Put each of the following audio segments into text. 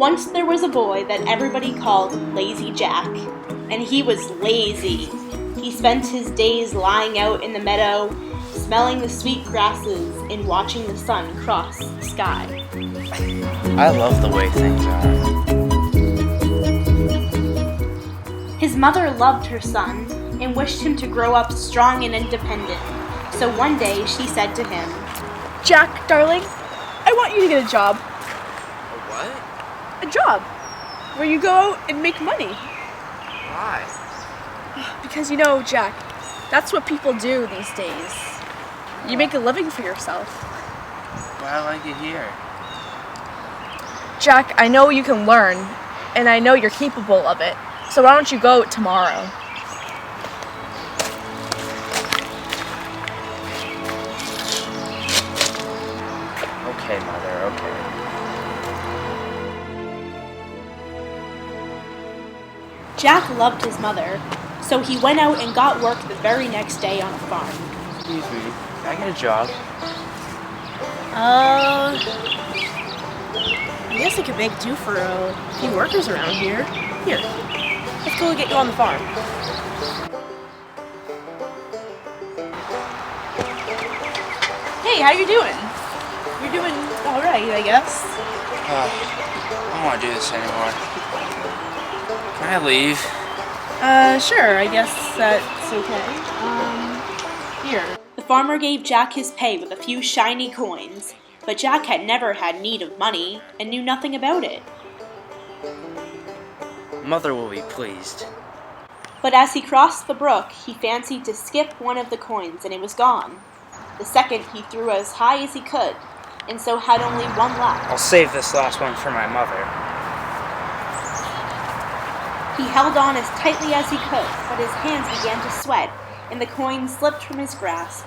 Once there was a boy that everybody called Lazy Jack, and he was lazy. He spent his days lying out in the meadow, smelling the sweet grasses and watching the sun cross the sky. I love the way things are. His mother loved her son and wished him to grow up strong and independent. So one day she said to him, Jack, darling, I want you to get a job. A what? A job where you go out and make money. Why? Because Jack, that's what people do these days. You make a living for yourself. But I like it here. Jack, I know you can learn, and I know you're capable of it. So why don't you go tomorrow? Okay, Mother, okay. Jack loved his mother, so he went out and got work the very next day on a farm. Excuse me, can I get a job? I guess I could make do for a few workers around here. Here, let's go get you on the farm. Hey, how you doing? You're doing all right, I guess. I don't want to do this anymore. Can I leave? Sure, I guess that's okay. Here. The farmer gave Jack his pay with a few shiny coins, but Jack had never had need of money and knew nothing about it. Mother will be pleased. But as he crossed the brook, he fancied to skip one of the coins and it was gone. The second he threw as high as he could, and so had only one left. I'll save this last one for my mother. He held on as tightly as he could, but his hands began to sweat, and the coin slipped from his grasp.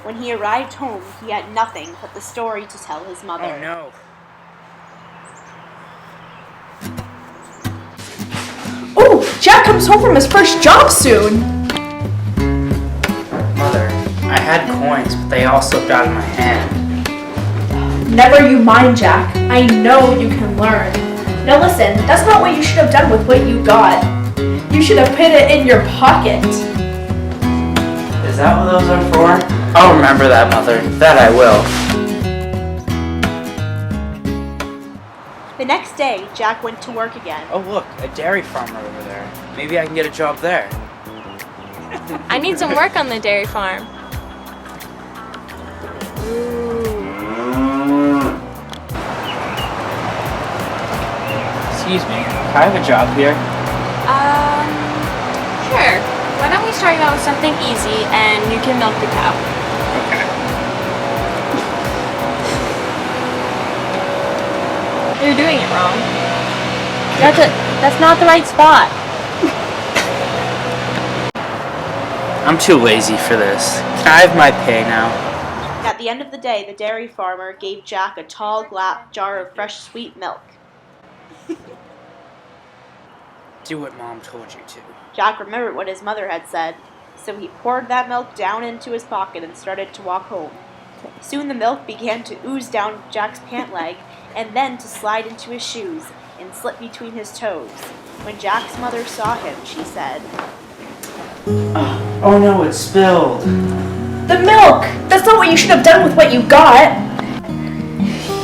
When he arrived home, he had nothing but the story to tell his mother. Oh no. Oh, Jack comes home from his first job soon. Mother, I had coins, but they all slipped out of my hand. Never you mind, Jack. I know you can learn. Now listen, that's not what you should have done with what you got. You should have put it in your pocket. Is that what those are for? I'll remember that, Mother. That I will. The next day, Jack went to work again. Oh look, a dairy farmer over there. Maybe I can get a job there. I need some work on the dairy farm. Excuse me, can I have a job here? Sure. Why don't we start you out with something easy and you can milk the cow? Okay. You're doing it wrong. That's not the right spot. I'm too lazy for this. Can I have my pay now? At the end of the day, the dairy farmer gave Jack a tall jar of fresh sweet milk. Do what Mom told you to. Jack remembered what his mother had said, so he poured that milk down into his pocket and started to walk home. Soon the milk began to ooze down Jack's pant leg and then to slide into his shoes and slip between his toes. When Jack's mother saw him, she said, Oh no, it spilled. The milk! That's not what you should have done with what you got.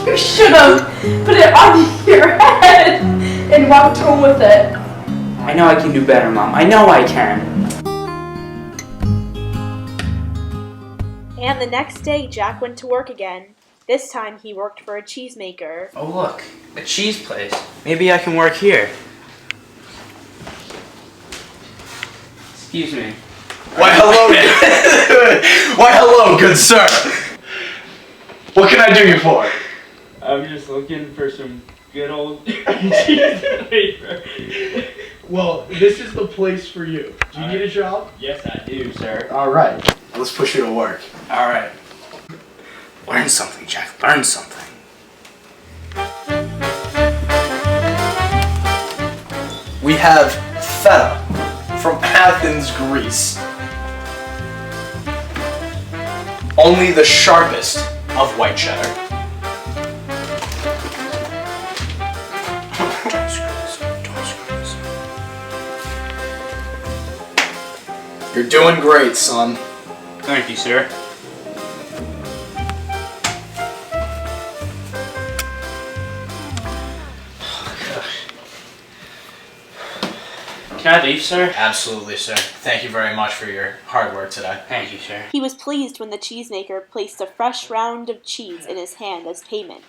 You should have put it on your head and walked home with it. I know I can do better, Mom. I know I can. And the next day, Jack went to work again. This time, he worked for a cheesemaker. Oh look, a cheese place. Maybe I can work here. Excuse me. Why hello, why hello, good sir. What can I do you for? I'm just looking for some good old cheese paper. Well, this is the place for you. Do you need a job? Yes, I do, sir. All right, let's push you to work. All right. Learn something, Jack. Learn something. We have feta from Athens, Greece. Only the sharpest of white cheddar. You're doing great, son. Thank you, sir. Can I leave, sir? Absolutely, sir. Thank you very much for your hard work today. Thank you, sir. He was pleased when the cheesemaker placed a fresh round of cheese in his hand as payment.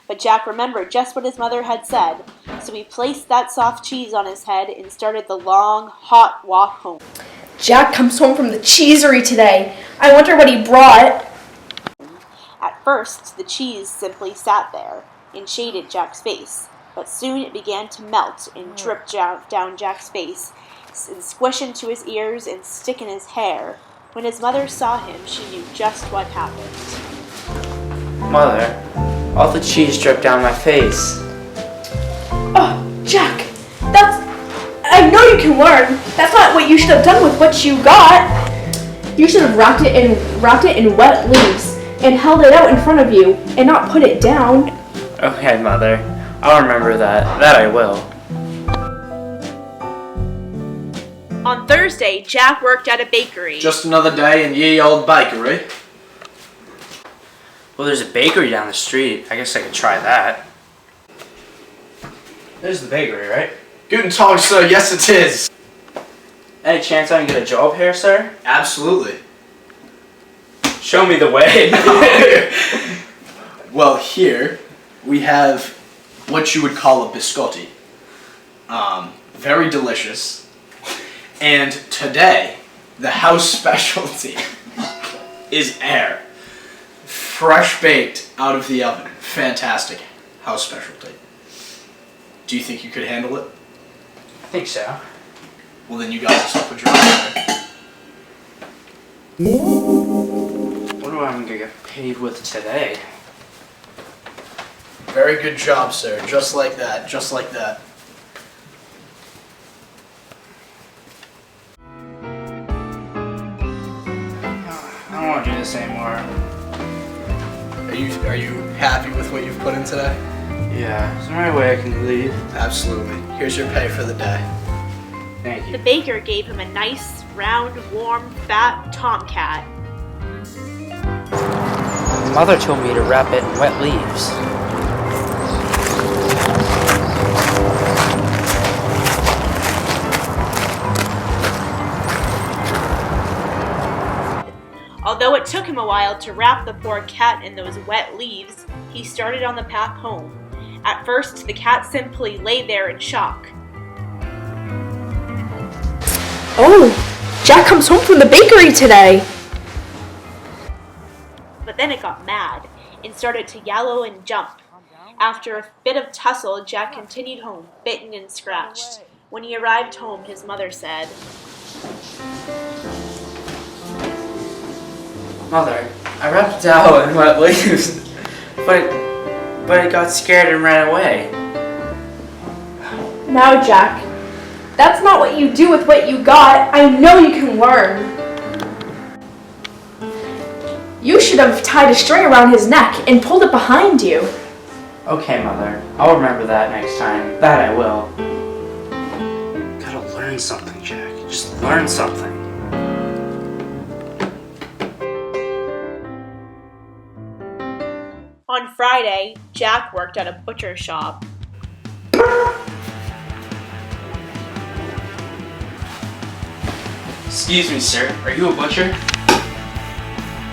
But Jack remembered just what his mother had said, so he placed that soft cheese on his head and started the long, hot walk home. Jack comes home from the cheesery today. I wonder what he brought. At first, the cheese simply sat there and shaded Jack's face, but soon it began to melt and drip down Jack's face and squish into his ears and stick in his hair. When his mother saw him, she knew just what happened. Mother, all the cheese dripped down my face. Oh, Jack, I know you can learn. That's not what you should have done with what you got. You should have wrapped it in wet leaves and held it out in front of you and not put it down. Okay, Mother. I'll remember that. That I will. On Thursday, Jack worked at a bakery. Just another day in ye old bakery. Well, there's a bakery down the street. I guess I could try that. There's the bakery, right? Guten Tag, sir. Yes, it is. Any chance I can get a job here, sir? Absolutely. Show me the way. Well, here we have what you would call a biscotti. Very delicious. And today, the house specialty is air. Fresh baked out of the oven. Fantastic house specialty. Do you think you could handle it? I think so. Well, then you got yourself a job there. What do I going to get paid with today? Very good job, sir. Just like that. Just like that. I don't want to do this anymore. Are you happy with what you've put in today? Yeah, is there any way I can leave? Absolutely. Here's your pay for the day. Thank The you. baker gave him a nice, round, warm, fat tomcat. Mother told me to wrap it in wet leaves. Although it took him a while to wrap the poor cat in those wet leaves, he started on the path home. At first, the cat simply lay there in shock. Oh, Jack comes home from the bakery today. But then it got mad and started to yellow and jump. After a bit of tussle, Jack continued home, bitten and scratched. When he arrived home, his mother said, Mother, I wrapped it out in wet leaves, but it got scared and ran away. Now, Jack, that's not what you do with what you got. I know you can learn. You should have tied a string around his neck and pulled it behind you. Okay, Mother. I'll remember that next time. That I will. Gotta learn something, Jack. Just learn something. On Friday, Jack worked at a butcher shop. Excuse me, sir. Are you a butcher?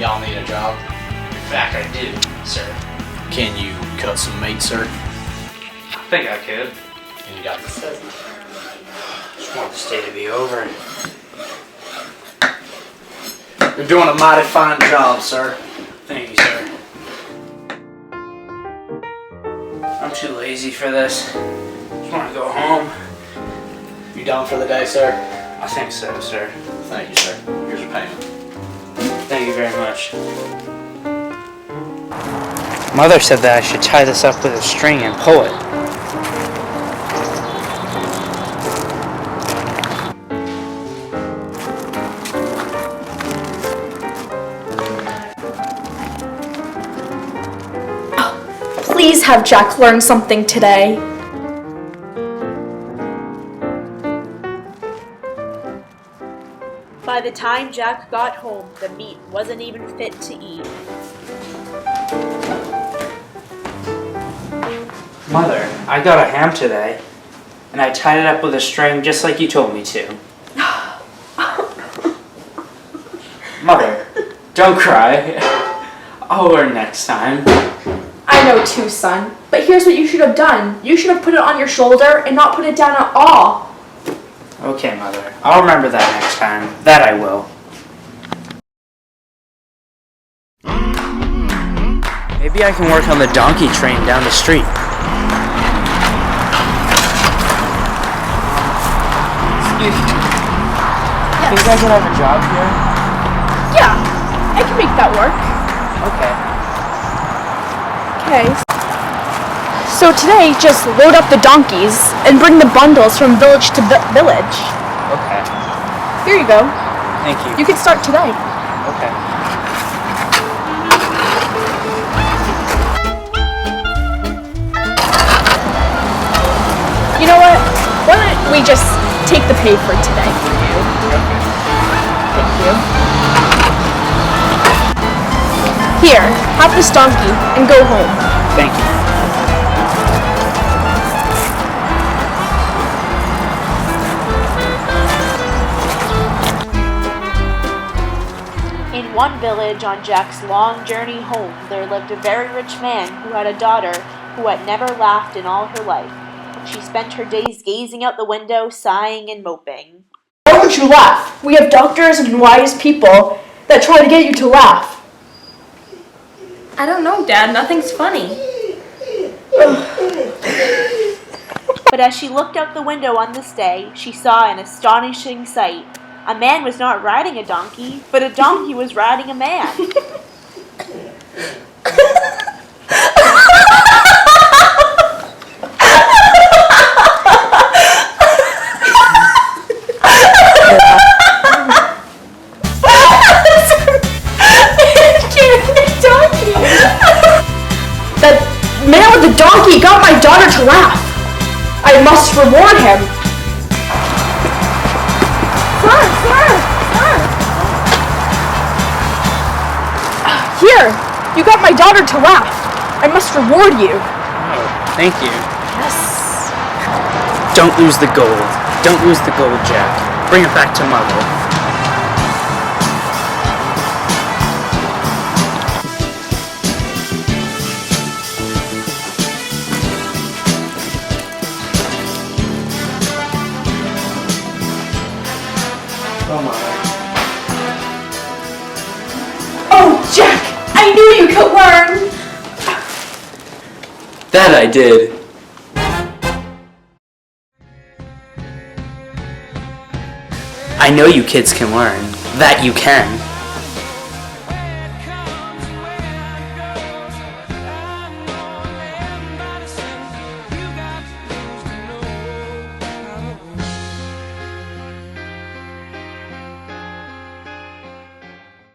Y'all need a job. In fact, I do, sir. Can you cut some meat, sir? I think I could. And you got Just want this day to be over. You're doing a mighty fine job, sir. Thank you, sir. I'm too lazy for this. Just want to go home. You done for the day, sir? I think so, sir. Thank you, sir. Here's your payment. Thank you very much. Mother said that I should tie this up with a string and pull it. Please have Jack learn something today. By the time Jack got home, the meat wasn't even fit to eat. Mother, I got a ham today, and I tied it up with a string just like you told me to. Mother, don't cry. I'll learn next time. I know too, son. But here's what you should have done. You should have put it on your shoulder and not put it down at all. Okay, Mother. I'll remember that next time. That I will. Maybe I can work on the donkey train down the street. Excuse me. Yes. Think I can have a job here? Yeah, I can make that work. Okay. Okay. So today, just load up the donkeys and bring the bundles from village to village. Okay. Here you go. Thank you. You can start today. Okay. You know what? Why don't we just take the pay for today for you? Thank you. Here, have this donkey and go home. Thank you. In one village on Jack's long journey home, there lived a very rich man who had a daughter who had never laughed in all her life. She spent her days gazing out the window, sighing and moping. Why don't you laugh? We have doctors and wise people that try to get you to laugh. I don't know, Dad. Nothing's funny. But as she looked out the window on this day, she saw an astonishing sight. A man was not riding a donkey, but a donkey was riding a man. That man with the donkey got my daughter to laugh. I must reward him. Sir. Here, you got my daughter to laugh. I must reward you. Oh, thank you. Yes. Don't lose the gold. Don't lose the gold, Jack. Bring it back to Mother. Oh, Jack, I knew you could learn. That I did. I know you kids can learn. That you can.